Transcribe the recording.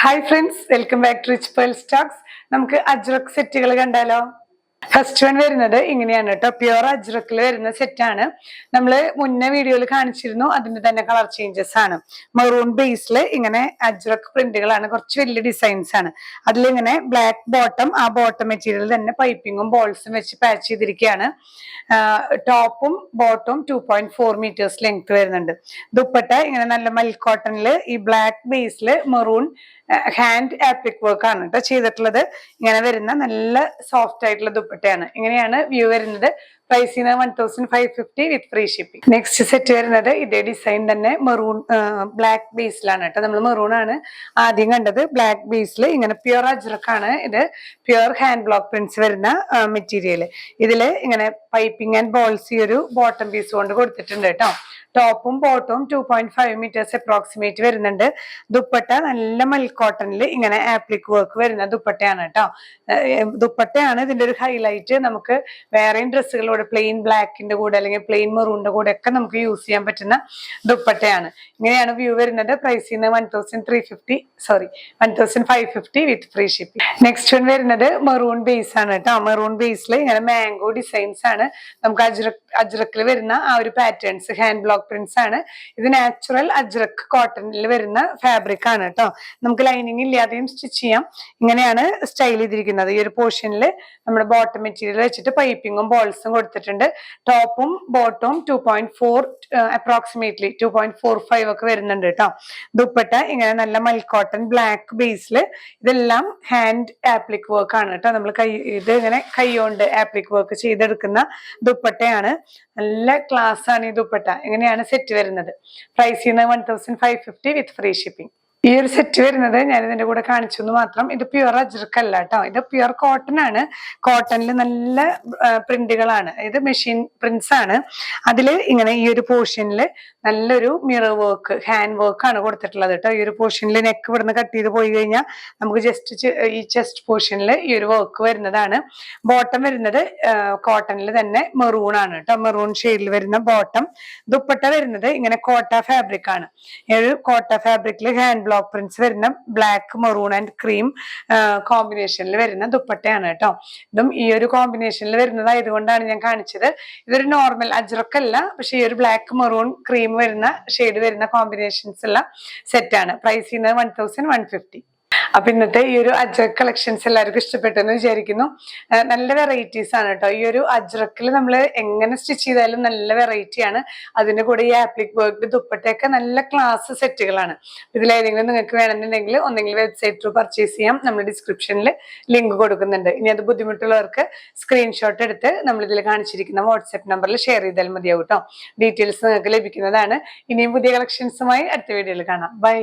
Hi friends, welcome back to Rich Pearl Stocks. നമുക്ക് അജ്രക് സെറ്റുകൾ കണ്ടാലോ. ഫസ്റ്റ് വൺ വരുന്നത് ഇങ്ങനെയാണ് കേട്ടോ. പ്യുവർ അജ്രക്കിൽ വരുന്ന സെറ്റാണ്. നമ്മൾ മുന്നേ വീഡിയോയിൽ കാണിച്ചിരുന്നു. അതിന്റെ തന്നെ കളർ ചേഞ്ചസ് ആണ്. മെറൂൺ ബേസിൽ ഇങ്ങനെ അജ്രക് പ്രിന്റുകളാണ്. കുറച്ച് വലിയ ഡിസൈൻസ് ആണ്. അതിലിങ്ങനെ ബ്ലാക്ക് ബോട്ടം, ആ ബോട്ടം മെറ്റീരിയൽ തന്നെ പൈപ്പിങ്ങും ബോൾസും വെച്ച് പാച്ച് ചെയ്തിരിക്കുകയാണ്. ടോപ്പും ബോട്ടവും 2.4 മീറ്റേഴ്സ് ലെങ്ത് വരുന്നുണ്ട്. ദുപ്പട്ട ഇങ്ങനെ നല്ല മൽക്ക് കോട്ടണിൽ ഈ ബ്ലാക്ക് ബേസിൽ മെറൂൺ ഹാൻഡ് ആപ്ലിക് വർക്ക് ആണ് കേട്ടോ ചെയ്തിട്ടുള്ളത്. ഇങ്ങനെ വരുന്ന നല്ല സോഫ്റ്റ് ആയിട്ടുള്ള ദുപ്പട്ടയാണ്. ഇങ്ങനെയാണ് വ്യൂ വരുന്നത്. Price 1550 with free shipping. Next set വരുന്നത് ഇതേ ഡിസൈൻ തന്നെ മെറൂൺ ബ്ലാക്ക് ബേസിലാണ് കേട്ടോ. നമ്മൾ മെറൂൺ ആണ് ആദ്യം കണ്ടത്. ബ്ലാക്ക് ബേസിൽ ഇങ്ങനെ പ്യുവർ അജ്രക്കാണ് ഇത്. പ്യുവർ ഹാൻഡ് ബ്ലോക്ക് പ്രിന്റ്സ് വരുന്ന മെറ്റീരിയൽ. ഇതില് ഇങ്ങനെ പൈപ്പിംഗ് ആൻഡ് ബോൾസ് ഈ ഒരു ബോട്ടം പീസ് കൊണ്ട് കൊടുത്തിട്ടുണ്ട് കേട്ടോ. ടോപ്പും ബോട്ടവും 2.5 മീറ്റേഴ്സ് അപ്രോക്സിമേറ്റ് വരുന്നുണ്ട്. ദുപ്പട്ട നല്ല മൽക്ക് കോട്ടണിൽ ഇങ്ങനെ ആപ്ലിക് വർക്ക് വരുന്ന ദുപ്പട്ടയാണ് കേട്ടോ. ദുപ്പട്ടയാണ് ഇതിന്റെ ഒരു ഹൈലൈറ്റ്. നമുക്ക് വേറെയും ഡ്രസ്സുകളോട് പ്ലെയിൻ ബ്ലാക്കിന്റെ കൂടെ അല്ലെങ്കിൽ പ്ലെയിൻ മെറൂണിന്റെ കൂടെ ഒക്കെ നമുക്ക് യൂസ് ചെയ്യാൻ പറ്റുന്ന ദുപ്പട്ടയാണ്. ഇങ്ങനെയാണ് വ്യൂ വരുന്നത്. Price 1550 with free shipping. Next one വരുന്നത് മെറൂൺ ബേസ് ആണ് കേട്ടോ. മെറൂൺ ബേസിൽ ഇങ്ങനെ മാംഗോ ഡിസൈൻസ് ആണ്. നമുക്ക് അജ്രക്കിൽ വരുന്ന ആ ഒരു പാറ്റേൺസ് ഹാൻഡ് ബ്ലോക്ക് പ്രിന്റ്സ് ആണ്. ഇത് നാച്ചുറൽ അജ്രക് കോട്ടണിൽ വരുന്ന ഫാബ്രിക് ആണ് കേട്ടോ. നമുക്ക് ലൈനിങ് ഇല്ലാതെയും സ്റ്റിച്ച് ചെയ്യാം. ഇങ്ങനെയാണ് സ്റ്റൈൽ ചെയ്തിരിക്കുന്നത്. ഈ ഒരു പോർഷനിൽ നമ്മുടെ ബോട്ടം മെറ്റീരിയൽ വെച്ചിട്ട് പൈപ്പിങ്ങും ബോൾസും കൊടുത്തിട്ടുണ്ട്. ടോപ്പും ബോട്ടവും 2.4 അപ്രോക്സിമേറ്റ്ലി 2.45 ഒക്കെ വരുന്നുണ്ട് കേട്ടോ. ദുപ്പട്ട ഇങ്ങനെ നല്ല മൽക്ക് കോട്ടൺ ബ്ലാക്ക് ബേസിൽ ഇതെല്ലാം ഹാൻഡ് ആപ്ലിക് വർക്ക് ആണ് കേട്ടോ. നമ്മൾ ഇത് ഇങ്ങനെ കൈകൊണ്ട് ആപ്ലിക് വർക്ക് ചെയ്തെടുക്കുന്ന ദുപ്പട്ടയാണ്. നല്ല ക്ലാസ് ആണ് ഈ ദുപ്പട്ട. ഇങ്ങനെയാണ് സെറ്റ് വരുന്നത്. Price 1550 with free shipping. ഈ ഒരു സെറ്റ് വരുന്നത് ഞാൻ ഇതിന്റെ കൂടെ കാണിച്ചു മാത്രം. ഇത് പ്യുവർ അജ്രക് അല്ല കേട്ടോ. ഇത് പ്യുവർ കോട്ടൺ ആണ്. കോട്ടണിൽ നല്ല പ്രിന്റുകളാണ്. ഇത് മെഷീൻ പ്രിന്റ്സ് ആണ്. അതില് ഇങ്ങനെ ഈ ഒരു പോർഷനിൽ നല്ലൊരു മിറർ വർക്ക് ഹാൻഡ് വർക്ക് ആണ് കൊടുത്തിട്ടുള്ളത് കേട്ടോ. ഈ ഒരു പോർഷനിൽ നെക്ക് ഇവിടുന്ന് കട്ട് ചെയ്ത് പോയി കഴിഞ്ഞാൽ നമുക്ക് ജസ്റ്റ് ഈ ചെസ്റ്റ് പോർഷനിൽ ഈ ഒരു വർക്ക് വരുന്നതാണ്. ബോട്ടം വരുന്നത് കോട്ടണിൽ തന്നെ മെറൂൺ ആണ് കേട്ടോ. മെറൂൺ ഷെയ്ഡിൽ വരുന്ന ബോട്ടം. ദുപ്പട്ട വരുന്നത് ഇങ്ങനെ കോട്ട ഫാബ്രിക് ആണ്. ഈ ഒരു കോട്ട ഫാബ്രിക്കിൽ ഹാൻഡ് ബ്ലോക്ക് പ്രിന്റ്സ് വരുന്ന ബ്ലാക്ക് മെറൂൺ ആൻഡ് ക്രീം കോമ്പിനേഷനിൽ വരുന്ന ദുപ്പട്ടയാണ് കേട്ടോ. ഇതും ഈ ഒരു കോമ്പിനേഷനിൽ വരുന്നതായതുകൊണ്ടാണ് ഞാൻ കാണിച്ചത്. ഇതൊരു നോർമൽ അജ്രക്കല്ല, പക്ഷെ ഈ ഒരു ബ്ലാക്ക് മെറൂൺ ക്രീം വരുന്ന ഷെയ്ഡ് വരുന്ന കോമ്പിനേഷൻസ് ഉള്ള സെറ്റാണ്. പ്രൈസ് 1150. അപ്പൊ ഇന്നത്തെ ഈ ഒരു അജ്രക് കളക്ഷൻസ് എല്ലാവർക്കും ഇഷ്ടപ്പെട്ടെന്ന് വിചാരിക്കുന്നു. നല്ല വെറൈറ്റീസ് ആണ് കേട്ടോ. ഈ ഒരു അജ്രക്കിൽ നമ്മൾ എങ്ങനെ സ്റ്റിച്ച് ചെയ്താലും നല്ല വെറൈറ്റിയാണ്. അതിന്റെ കൂടെ ഈ ആപ്ലിക് വർക്ക് ദുപ്പട്ടയൊക്കെ നല്ല ക്ലാസ് സെറ്റുകളാണ്. ഇതിലേതെങ്കിലും നിങ്ങൾക്ക് വേണമെന്നുണ്ടെങ്കിൽ ഒന്നെങ്കിൽ വെബ്സൈറ്റ് ത്രൂ പർച്ചേസ് ചെയ്യാം. നമ്മൾ ഡിസ്ക്രിപ്ഷനിൽ ലിങ്ക് കൊടുക്കുന്നുണ്ട്. ഇനി അത് ബുദ്ധിമുട്ടുള്ളവർക്ക് സ്ക്രീൻഷോട്ട് എടുത്ത് നമ്മൾ ഇതിൽ കാണിച്ചിരിക്കുന്ന വാട്സ്ആപ്പ് നമ്പറിൽ ഷെയർ ചെയ്താൽ മതിയാവും കേട്ടോ. ഡീറ്റെയിൽസ് നിങ്ങൾക്ക് ലഭിക്കുന്നതാണ്. ഇനിയും പുതിയ കളക്ഷൻസുമായി അടുത്ത വീഡിയോയിൽ കാണാം. ബൈ.